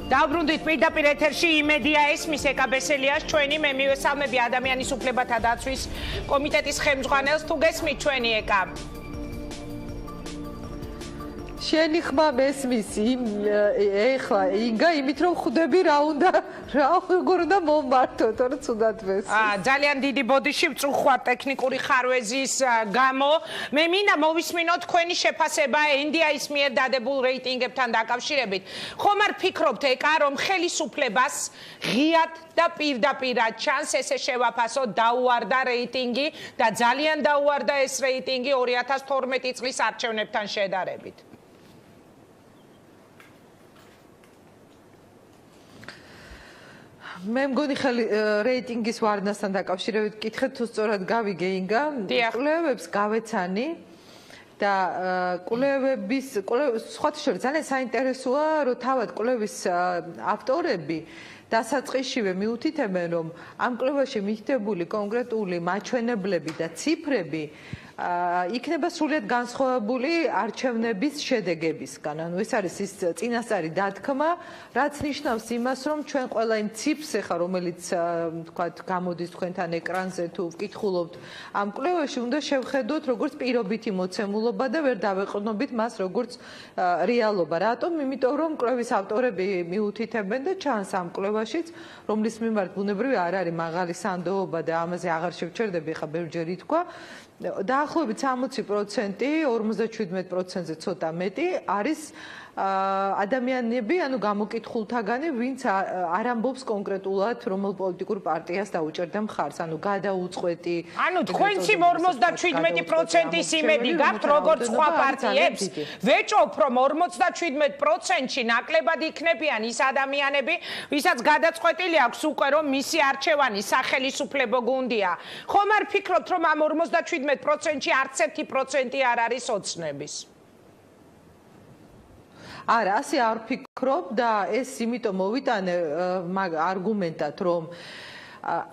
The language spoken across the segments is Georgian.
Დავბრუნდით პირდაპირ ეთერში იმედია ესმის ეკაბესელიას ჩვენი მე მივესალმები ადამიანის უფლებათა დაცვის კომიტეტის ხელმძღვანელს თუ გესმით ჩვენი ეკა შენი ხმა მესმის ეხლა ინგა იმით რომ ხვდები რა როგორ უნდა მომმართო თორე ცუდად მესმის ძალიან დიდი ბოდიში ვწუხარ ტექნიკური ხარვეზის გამო მე მინდა მოვისმინოთ თქვენი შეფასება NDI-ის მიერ დადებულ რეიტინგებთან დაკავშირებით ხომ არ ფიქრობთ ეკა რომ ხელისუფლებას ღიად და პირდაპირად ჩანს ესე შევაფასოთ დაუარდა რეიტინგი და ძალიან დაუარდა ეს რეიტინგი 2012 წლის არჩევნებთან შედარებით მე მგონი რეიტინგის ვარდნასთან დაკავშირებით კითხეთ თუ სწორად გავიგე ინგა კვლევებს გავეცანი და კვლევების სხვათა შორის ძალიან საინტერესოა რომ თავად კვლევის ავტორები დასაწყისშივე მიუთითებენ რომ ამ კვლევაში მითითებული კონკრეტული მაჩვენებლები და ციფრები იქნება სრულიად განსხვავებული არჩევნების შედეგებისგან. ანუ ეს არის ის წინასწარი დათქმა, რაც ნიშნავს იმას, რომ ჩვენ ყველა იმ ციფრს ახლა რომელიც თქვათ გამოდის თქვენთან ეკრანზე თუ ვკითხულობთ ამ კვლევაში უნდა შევხედოთ როგორც პირობითი მოცემულობა და ვერ დავეყრდნობით მას როგორც რეალობა. რატომ? იმიტომ რომ კვლევის ავტორები მიუთითებენ და ჩანს ამ კვლევაშიც, რომლის მიმართ ბუნებრივი არ არის მაღალი სანდოობა და ამაზე აღარ შევჩერდები, ახლა ბევრჯერ ითქვა. დაახლოებით 60%, 57%-ზე ცოტა მეტი არის ადამიანები, ანუ გამოკითხულთაგანი, ვინც არ ამბობს კონკრეტულად რომელ პოლიტიკურ პარტიას დაუჭერდა მხარს, ანუ გადაუწყვეტი. ანუ თქვენც 57%-ის იმედი გაქვთ როგორც სხვა პარტიებს. ვეჭობ რომ 57%-ში ნაკლებად იქნებიან ის ადამიანები, ვისაც გადაწყვეტილი აქვს უკვე რომ მისი არჩევანი სახელისუფლებო გუნდია. ხომ არ ფიქრობთ რომ ამ 57%-ში არც 1% არ არის ოცნების? არა, ასე არ ვფიქრობ და ეს იმიტომ მოვიტანე არგუმენტად, რომ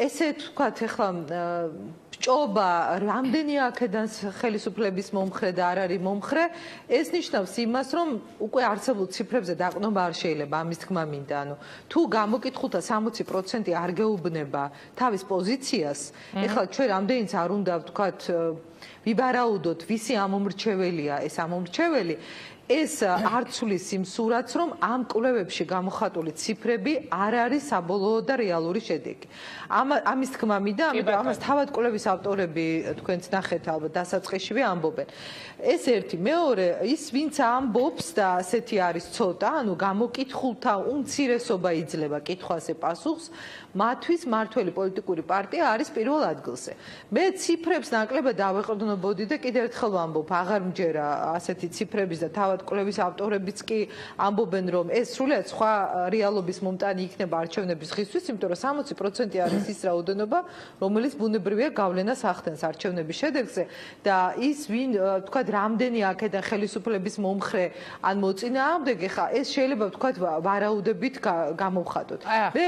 ესე თქვათ ახლა ჭობა რამდენი აქედან ხელისუფლების მომხრე და არ არის მომხრე, ეს ნიშნავს იმას, რომ უკვე არსებულ ციფრებზე დაყრდნობა არ შეიძლება ამის თქმა მინდა. ანუ თუ გამოკითხულთა 60% არ გეუბნება თავის პოზიციას, ეხლა ჩვენ რამდენიც არ უნდა ვთქვათ ვიბარაუდოთ, ვისი ამომრჩეველია ეს ამომრჩეველი, ეს არ ცვლის იმ სურათს, რომ ამ კვლევებში გამოხატული ციფრები არ არის საბოლოო და რეალური შედეგი. ამის თქმა მინდა, ამიტომ ამას თავად კვლევის ავტორები თქვენც ნახეთ ალბათ დასაწყისშივე ამბობენ. ეს ერთი, მეორე, ის ვინც ამბობს და ასეთი არის ცოტა, ანუ გამოკითხულთა უმცირესობა იძლევა კითხვაზე პასუხს, მათთვის მართველი პოლიტიკური პარტია არის პირველ ადგილზე. მე ციფრებს ნაკლებად დავეყრდნობოდი და კიდევ ერთხელ ვამბობ, აღარ მჯერა ასეთი ციფრების და თავად კვლევის ავტორებიც კი ამბობენ, რომ ეს სრულიად სხვა რეალობის მომტანი იქნება არჩევნების ხისთვის, იმიტომ რომ 60% არის ის რაოდენობა, რომელიც ბუნებრივია გავლენას ახდენს არჩევნების შედეგზე და ის ვინ თქვათ რამდენი აქედან ხელისუფლების მომხრე ან მოწინააღმდეგე ხა ეს შეიძლება თქვათ ვარაუდებით გამოვხატოთ. მე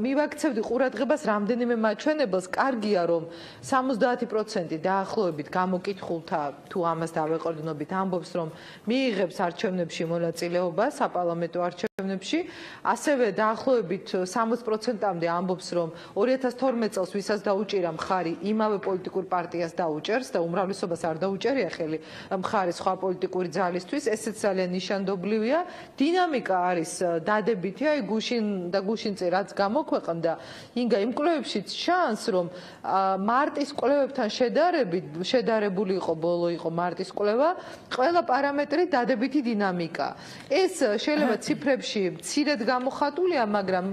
მივაქცევდი ყურადღებას რამდენიმე მაჩვენებელს, კარგია რომ 70% დაახლოებით გამოკითხულთა თუ ამას დავეყრდნობით ამბობს, რომ მიიღებს არჩევნებში მონაწილეობა საპარლამენტო არჩევნებში, ასევე დაახლოებით 60%-მდე ამბობს, რომ 2012 წელს ვისაც დაუჭირა მხარი იმავე პოლიტიკურ პარტიას დაუჭერს და უმრავლესობას არ დაუჭერია ხელი მხარი სხვა პოლიტიკური ძალისთვის, ესეც ძალიან ნიშანდობლივია. დინამიკა არის დადებითი, აი გუშინწე რაც გამოქვეყნდა, ინგა იმ კვლევებშიც ჩანს, რომ მარტის კვლევებთან შედარებული იყო, ბოლო იყო მარტის კვლევა, ყველა პარამეტრი დადებითი დინამიკა. ეს შეიძლება ციფრებში მცირედ გამოხატულია, მაგრამ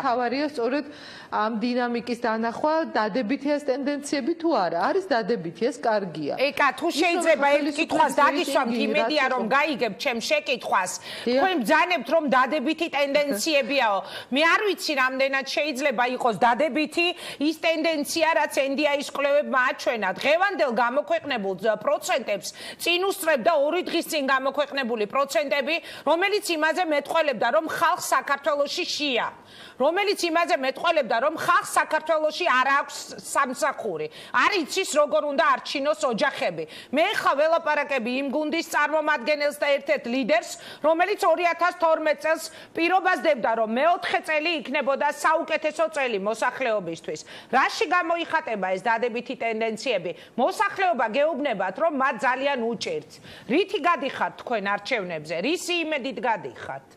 თავარია სწორედ ამ დინამიკის დანახვა, დადებითი ეს ტენდენციები თუ არა, არის დადებითი, ეს კარგია. ეკა, თუ შეიძლება ერთ კითხვას დაგისვამთ, იმედია რომ გაიგებთ ჩემ შეკითხვას. თქვენ ბრძანებთ რომ დადებითი ტენდენციებიაო. მე არ ვიცი რამდენად შეიძლება იყოს დადებითი ის ტენდენცია, რაც NDI-ის კვლევებმა აჩვენა. დღევანდელ გამოქვეყნებულ პროცენტებს წინ უსწრებდა 2 დღის წინ გამოქვეყნებულ გამოქვეყნებული პროცენტები, რომელიც იმაზე მეტყველებდა, რომ ხალხ საქართველოში შია, რომელიც იმაზე მეტყველებდა, რომ ხალხ საქართველოში არ აქვს სამსახური. არ იცის როგორ უნდა არჩინოს ოჯახები. მე ხა ველაპარაკები იმ გუნდის წარმომადგენელს და ერთ-ერთ ლიდერს, რომელიც 2012 წელს პირობას დებდა, რომ მეოთხე წელი იქნებოდა საუკეთესო წელი მოსახლეობისთვის. რაში გამოიხატება ეს დადებითი ტენდენციები? მოსახლეობა გეუბნებათ, რომ მათ ძალიან უჭირთ. რითი გადიხართ თქვენ არჩევნებზე? რისი იმედით გადიხართ?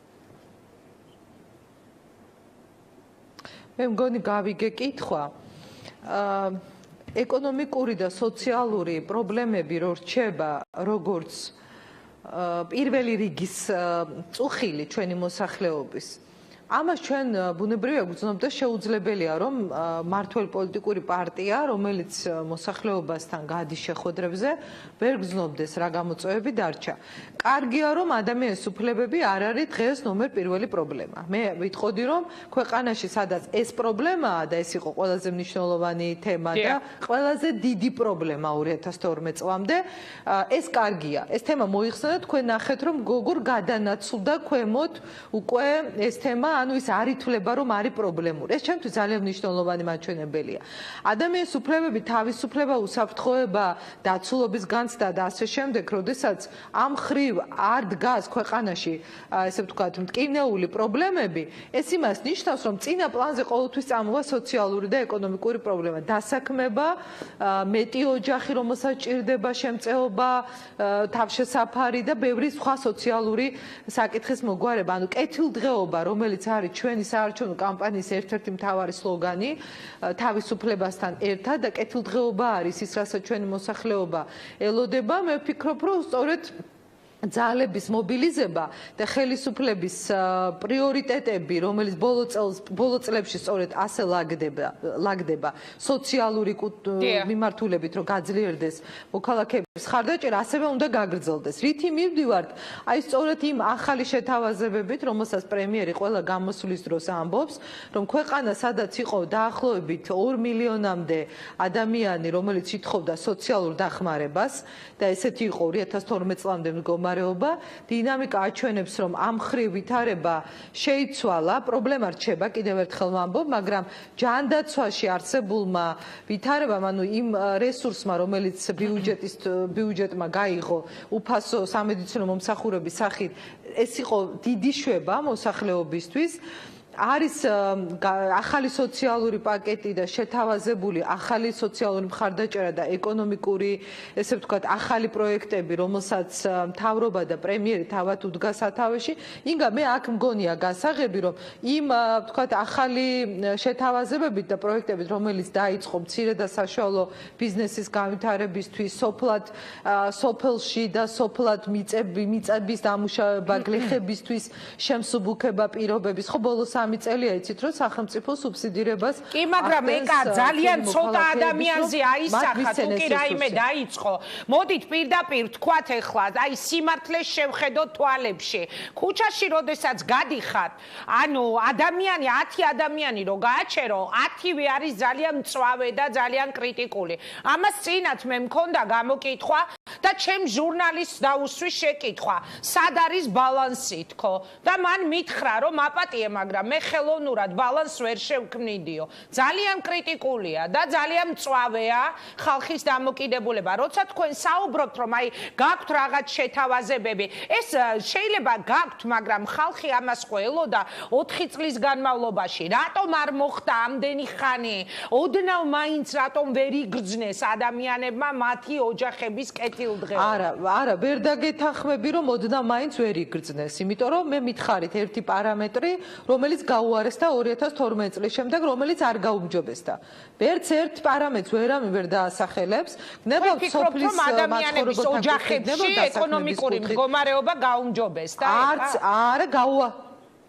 მე მგონი გავიგე კითხვა. ეკონომიკური და სოციალური პრობლემები რო რჩება როგორც პირველი რიგის წუხილი ჩვენი მოსახლეობის. ამას ჩვენ ბუნებრივია გვგრძნობ და შეუძლებელია რომ მართველ პოლიტიკური პარტია, რომელიც მოსახლეობასთან გადის შეხვედრებზე, ვერ გრძნობდეს რა გამოწვევები დარჩა. კარგია რომ ადამიანის უფლებები არ არის დღეს ნომერ პირველი პრობლემა. მე ვიტყოდი რომ ქვეყანაში სადაც ეს პრობლემაა და ეს იყო ყველაზე მნიშვნელოვანი თემა და ყველაზე დიდი პრობლემა 2012 წლამდე, ეს კარგია. ეს თემა მოიხსნა და თქვენ ნახეთ რომ როგორ გადანაცვლდა ქვემოთ უკვე ეს თემა ანუ ის არ ითვლება რომ არის პრობლემური. ეს ჩემთვის ძალიან მნიშვნელოვანი მაჩვენებელია. ადამიანის უფლებები, თავისუფლება, უსაფრთხოება, დაცულობის განცდა და ასე შემდეგ, როდესაც ამ ხრივ არ დგას ქვეყანაში, ესე ვთქვათ, მტკივნეული პრობლემები, ეს იმას ნიშნავს, რომ წინა პლანზე ყოველთვის წამოვა სოციალური და ეკონომიკური პრობლემა, დასაქმება, მეტი ოჯახი, რომელსაც ჭირდება შემწეობა, თავშესაფარი და ბევრი სხვა სოციალური საკითხის მოგვარება. ანუ კეთილდღეობა, რომელიც არის ჩვენი საარჩევნო კამპანიის ერთ-ერთი მთავარი სლოგანი თავისუფლებასთან ერთად და კეთილდღეობა არის ის, რასაც ჩვენი მოსახლეობა ელოდება. მე ვფიქრობ, რომ სწორედ ძალების მობილიზება და ხელისუფლების პრიორიტეტები, რომელიც ბოლო წლებში სწორედ ასე ლაგდება სოციალური მიმართულებით, რომ გაძლიერდეს მოქალაქეების ხარდაჭერა, ასევე უნდა გაგრძელდეს. რითი მივდივართ? აი სწორედ იმ ახალი შეთავაზებებით, რომელსაც პრემიერი ყველა გამოსვლის დროს ამბობს, რომ ქვეყანა სადაც იყო დაახლოებით 2 მილიონამდე ადამიანი, რომელიც ითხოვდა სოციალურ დახმარებას და ესეთი იყო 2012 წლამდე მდგომარეობა, დინამიკა აჩვენებს, რომ ამ ხრივ ვითარება შეიცვალა, პრობლემა რჩება, კიდევ ერთხელ ვამბობ, მაგრამ ჯანდაცვაში არსებულმა ვითარებამ, ანუ იმ რესურსმა, რომელიც ბიუჯეტმა გაიღო უფასო სამედიცინო მომსახურების სახით, ეს იყო დიდი შვება მოსახლეობისთვის. არის ახალი სოციალური პაკეტი და შეთავაზებული ახალი სოციალური მხარდაჭერა და ეკონომიკური, ესე ვთქვათ, ახალი პროექტები, რომელსაც მთავრობა და პრემიერი თავად უდგას სათავეში. ინგა, მე აქ მგონია გასაღები, რომ იმ, ვთქვათ, ახალი შეთავაზებებით და პროექტებით, რომელიც დაიწყო მცირე და საშუალო ბიზნესის განვითარებისთვის, სოფელში და სოფლად მიწების დამუშავება, გლეხებისთვის შემსუბუქება პირობების, ხო ბოლოს 3 წელია იცით, რომ სახელმწიფო სუბსიდირებას კი, მაგრამ ეკა ძალიან ცოტა ადამიანზე აისახა, თუ კი რაიმე დაიწყო. მოდით პირდაპირ ვთქვათ ეხლა, აი სიმართლეს შევხედოთ თვალებში. ქუჩაში როდესაც გადიხარ, ანუ ადამიანი 10 ადამიანი რო გააჩერო, 10-ვე არის ძალიან მწვავე და ძალიან კრიტიკული. ამას წინათ მე მქონდა გამოკითხვა და ჩემ ჟურნალისტს დაუსვი შეკითხვა, სად არის ბალანსი თქო? და მან მითხრა, რომ აპატიე, მაგრამ მე ხელოვნურად ბალანსს ვერ შევქმნიდიო. ძალიან კრიტიკულია და ძალიან მწვავეა ხალხის დამოკიდებულება. როცა თქვენ საუბრობთ, რომ აი გაქვთ რაღაც შეთავაზებები, ეს შეიძლება გაქვთ, მაგრამ ხალხი ამას ხო ელოდა 4 წლის განმავლობაში. რატომ არ მოხდა ამდენი ხანი? ოდნავ მაინც რატომ ვერ იგრძნეს ადამიანებმა მათი ოჯახების კეთილდღეობა? არა, ვერ დაგეთანხმები, რომ ოდნავ მაინც ვერ იგრძნეს, იმიტომ რომ მე მითხარით ერთი პარამეტრი, რომელიც გაუარესდა 2012 წლის შემდეგ, რომელიც არ გაუმჯობესდა. ვერც ერთ პარამეტრს ვერ დაასახელებს. გნებავთ სოფლის ადამიანების ოჯახებში ეკონომიკური მდგომარეობა გაუმჯობესდა? არა,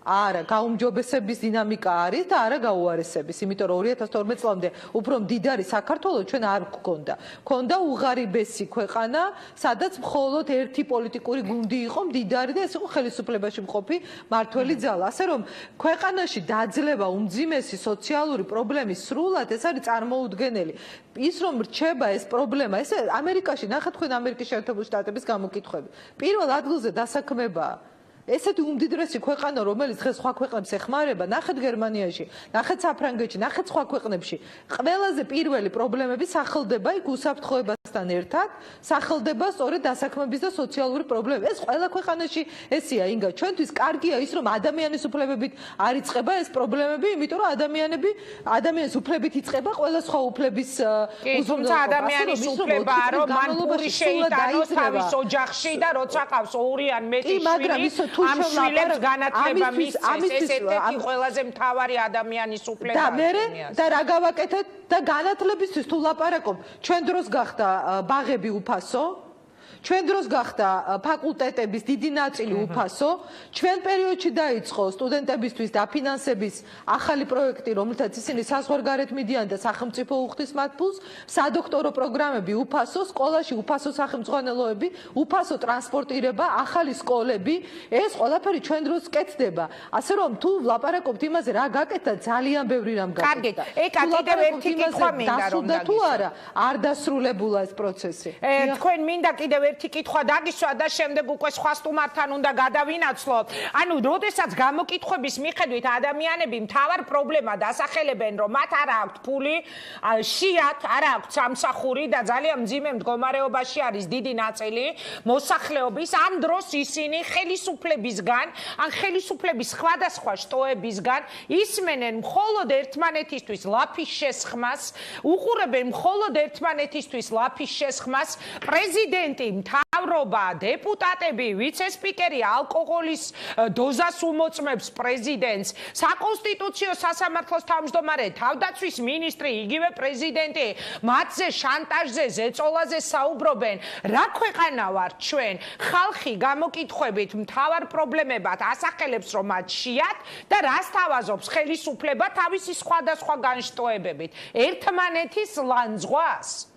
არა, გაუმჯობესების დინამიკა არის და არა გაუარესების, იმიტომ რომ 2012 წლამდე უფრო მდიდარი საქართველოს ჩვენ არ გვქონდა. ქონდა უღარიბესი ქვეყანა, სადაც მხოლოდ ერთი პოლიტიკური გუნდი იყო მდიდარი და ეს იყო ხელისუფლებაში მყოფი მართველი ძალა. ასე რომ ქვეყანაში დაძლევა უმძიმესი სოციალური პრობლემის სრულად ეს არის წარმოუდგენელი. ის რომ რჩება ეს პრობლემა, ეს ამერიკაში ნახეთ თქვენ ამერიკის შეერთებული შტატების გამოკითხვები. პირველ ადგილზე დასაქმებაა. ესეთი უმდიდრესი ქვეყანა, რომელიც დღეს სხვა ქვეყნებს ეხმარება, ნახეთ გერმანიაში, ნახეთ საფრანგეთში, ნახეთ სხვა ქვეყნებში, ყველაზე პირველი პრობლემები სახელდება იქ უსაფრთხოებასთან ერთად, სახელდება სწორედ დასაქმების და სოციალური პრობლემები. ეს ყველა ქვეყანაში ესეა, ინგა, ჩვენთვის კარგია ის, რომ ადამიანის უფლებებით არ იწყება ეს პრობლემები, იმიტომ რომ ადამიანის უფლებით იწყება ყველა სხვა უფლების თუმცა ადამიანის უფლებაა, რომ მან პური შეიტანოს თავის ოჯახში და როცა ყავს ორი ან მეტი შვილი ამ შვილებს განათლება მისცეს, ეს ერთ-ერთი ყველაზე მთავარი ადამიანის უფლება. და რა გავაკეთეთ და განათლებისთვის თუ ლაპარაკობ, ჩვენ დროს გახდა ბაღები უფასო, ჩვენ დროს გახდა ფაკულტეტების დიდი ნაწილი უფასო, ჩვენ პერიოდში დაიწყო სტუდენტებისთვის დაფინანსების ახალი პროექტი, რომელთაც ისინი საზღვარგარეთ მიდიან და სახელმწიფო უხდის მათ ფულს, სადოქტორო პროგრამები უფასო, სკოლაში უფასო სახელმძღვანელოები, უფასო ტრანსპორტირება, ახალი სკოლები, ეს ყველაფერი ჩვენ დროს კეთდება. ასე რომ თუ ლაპარაკობთ იმაზე, რა გაკეთდა, ძალიან ბევრი რამ გაკეთდა. კარგი, ეკა კიდევ ერთი კითხვა მინდა რომ და თუ არა, არ დასრულებულა ეს პროცესი. თქვენ მინდა კიდევ ერთი კითხვა დაგისვა და შემდეგ უკვე სხვა სტუმართან უნდა გადავინაცვლოთ. ანუ, როდესაც გამოკითხვების მიხედვით ადამიანები მთავარ პრობლემად ასახელებენ, რომ მათ არ აქვთ ფული, შიათ არ აქვთ სამსახური და ძალიან მძიმე მდგომარეობაში არის დიდი ნაწილი მოსახლეობის, ამ დროს ისინი ხელისუფლებისგან, ან ხელისუფლების სხვადასხვა შტოებისგან ისმენენ მხოლოდ ერთმანეთისთვის ლაფის შესხმას, უყურებენ მხოლოდ ერთმანეთისთვის ლაფის შესხმას, პრეზიდენტი მთავრობა, დეპუტატები, ვიცე-სპიკერი ალკოჰოლის დოზას უმოწმებს პრეზიდენტს, საკონსტიტუციო სასამართლოს თავმჯდომარე, თავდაცვის მინისტრი, იგივე პრეზიდენტი, მათზე შანტაჟზე, ზეწოლაზე საუბრობენ. რა ქვეყანა ვართ ჩვენ? ხალხი გამოკითხვებით მთავარ პრობლემებად ასახელებს, რომ მათ შეათ და რას თავაზობს ხელისუფლება თავისი სხვადასხვა განშტოებებით? ერთმანეთის ლანძღვას?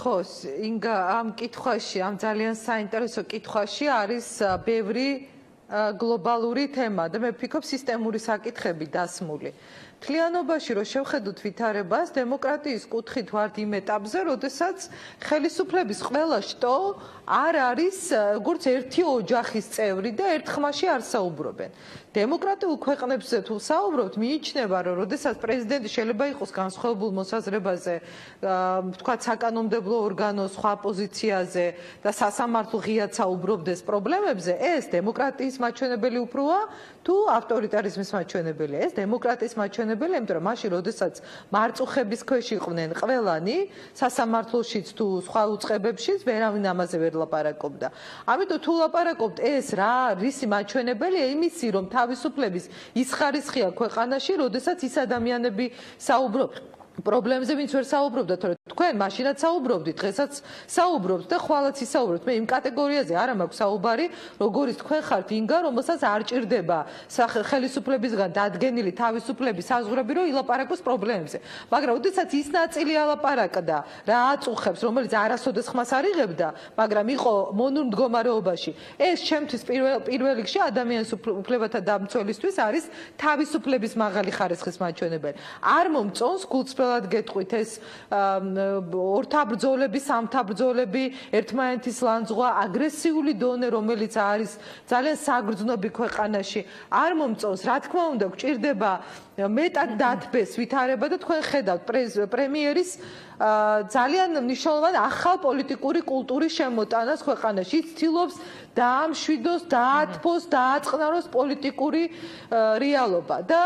ხო, ინგა, ამ კითხვაში, ამ ძალიან საინტერესო კითხვაში არის ბევრი გლობალური თემა და მე ვფიქრობ სისტემური საკითხები დასმული. მთლიანობაში რო შევხედოთ ვითარებას, დემოკრატიის კუთხით ვართ იმ ეტაპზე, როდესაც ხელისუფლების ყველა შტო არ არის როგორც ერთი ოჯახის წევრი და ერთ ხმაში არ საუბრობენ. დემოკრატიულ ქვეყნებზე თუ საუბრობთ, მიიჩნევა, რომ როდესაც პრეზიდენტი შეიძლება იყოს განსხვავებულ მოსაზრებაზე, თქვათ საკანონმდებლო ორგანოს სხვა პოზიციაზე და სასამართლო ღიად საუბრობდეს პრობლემებზე, ეს დემოკრატიის მაჩვენებელი უფროა თუ ავტორიტარიზმის მაჩვენებელია? ეს დემოკრატიის მაჩვენებელია, იმიტომ რომ მაშინ, როდესაც მარწუხების ქვეშ იყვნენ ყველანი, სასამართლოშიც თუ სხვა უწყებებშიც, ვერავინ ამაზე ვერ ლაპარაკობდა. ამიტომ თუ ლაპარაკობთ, ეს რა რისი მაჩვენებელია? იმისი, რომ თავისუფლების ის ხარისხია ქვეყანაში, როდესაც ის ადამიანები საუბრობენ პრობლემებზე, ვინც ვერ საუბრობდა, თორე თქვენ მაშინაც საუბრობდით, დღესაც საუბრობთ და ხვალაც ისაუბრობთ. მე იმ კატეგორიაზე არ მაქვს საუბარი, როგორიც თქვენ ხართ ინგა, რომელსაც არ ჭირდება ხელისუფლებისგან დადგენილი თავისუფლების საზღვრები, რომ ილაპარაკოს პრობლემებზე. მაგრამ ოდესაც ის ნაწილი ალაპარაკდა, რა აწუხებს, რომელიც არასოდეს ხმას არ იღებდა, მაგრამ იყო მონურ მდგომარეობაში, ეს ჩემთვის პირველ რიგში ადამიანის უფლებათა დამცველისთვის არის თავისუფლების მაღალი ხარისხის მაჩვენებელი. არ მომწონს გულწრფელ გეტყვით ეს ორთაბრძოლები, სამთაბრძოლები, ერთმანეთის ლანძღვა, აგრესიული დონე, რომელიც არის ძალიან საგრძნობი ქვეყანაში, არ მომწონს, რა თქმა უნდა, გვჭირდება მეტად დათბეს ვითარება და თქვენ ხედავთ პრემიერის ძალიან მნიშვნელოვანი ახალ პოლიტიკური კულტურის შემოტანას ქვეყანაში. ის ცდილობს დაამშვიდოს, დაათბოს, დააწყნაროს პოლიტიკური რეალობა და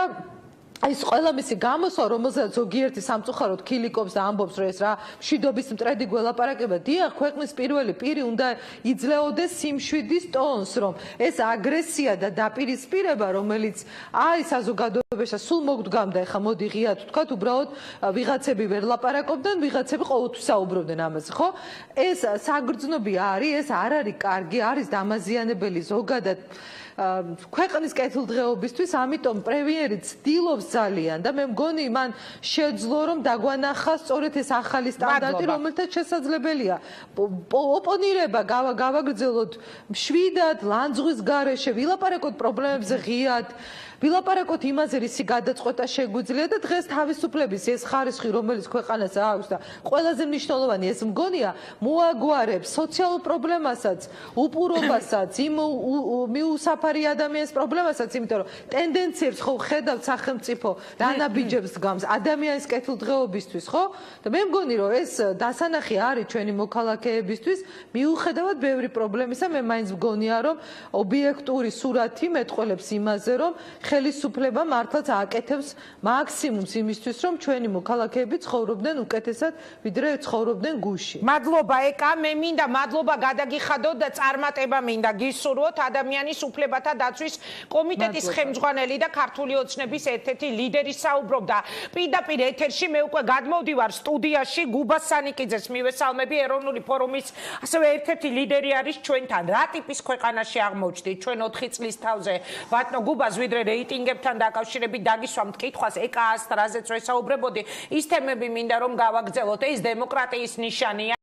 ეს ყველა მისი გამოსვლა, რომელსაც ზოგიერთი სამწუხაროდ ქილიკობს და ამბობს, რომ ეს რა მშვიდობის მტრედი გველაპარაკება, დიახ, ქვეყნის პირველი პირი უნდა იძლეოდეს სიმშვიდის ტონს, რომ ეს აგრესია და დაპირისპირება, რომელიც აი საზოგადოებაში სულ მოგდგამდა, ეხა მოდი ღიად ვთქვათ, უბრალოდ ვიღაცები ვერ ლაპარაკობდნენ, ვიღაცები ყოველთვის საუბრობდნენ ამაზე, ხო? ეს საგრძნობი არის, ეს არ არის კარგი, არის დამაზიანებელი ზოგადად ქვეყნის კეთილდღეობისთვის, ამიტომ პრემიერი ცდილობს ძალიან და მე მგონი მან შეძლო რომ დაგვანახა სწორედ ეს ახალი სტანდარტი, რომელთაც შესაძლებელია ოპონირება გავაგრძელოთ მშვიდად, ლანძღვის გარეშე, ვილაპარაკოთ პრობლემებზე ღიად, ვილაპარაკოთ იმაზე, რისი გადაწყვეტა შეგვიძლია და დღეს თავისუფლების ეს ხარისხი, რომელიც ქვეყანას აქვს და ყველაზე მნიშვნელოვანი ეს მგონია, მოაგვარებს სოციალურ პრობლემასაც, უპურობასაც, იმ მიუსაფარი ადამიანის პრობლემასაც, იმიტომ რომ ტენდენციებს ხო ხედავთ სახელმწიფო დანაბიჯებს გამს ადამიანის კეთილდღეობისთვის, ხო? და მე მგონი რომ ეს დასანახი არის ჩვენი მოქალაქეებისთვის, მიუხედავად ბევრი პრობლემისა, მე მაინც მგონია რომ ობიექტური სურათი მეტყველებს იმაზე, რომ ხელისუფლება მართლაც აკეთებს მაქსიმუმს იმისთვის, რომ ჩვენი მოქალაქეები ცხოვრობდნენ უკეთესად, ვიდრე ცხოვრობდნენ გუშინ. მადლობა ეკა, მე მინდა მადლობა გადაგიხადოთ და წარმატება მინდა გისურვოთ ადამიანის უფლებათა დაცვის კომიტეტის ხელმძღვანელი და ქართული ოცნების ერთ-ერთი ლიდერი საუბრობდა პირდაპირ ეთერში. მე უკვე გადმოვდივარ სტუდიაში, გუბა სანიკიძეს მივესალმები, ეროვნული ფორუმის ასევე ერთ-ერთი ლიდერი არის ჩვენთან. რა ტიპის ქვეყანაში აღმოჩნდით ჩვენ 4 წლის თავზე? ბატონო გუბა, ვიდრე რეიტინგებთან დაკავშირებით დაგისვამთ კითხვას, ეკა ასტრაზეც ვესაუბრებოდი, ის თემები მინდა რომ გავაგრძელოთ, ეს დემოკრატიის ნიშანია.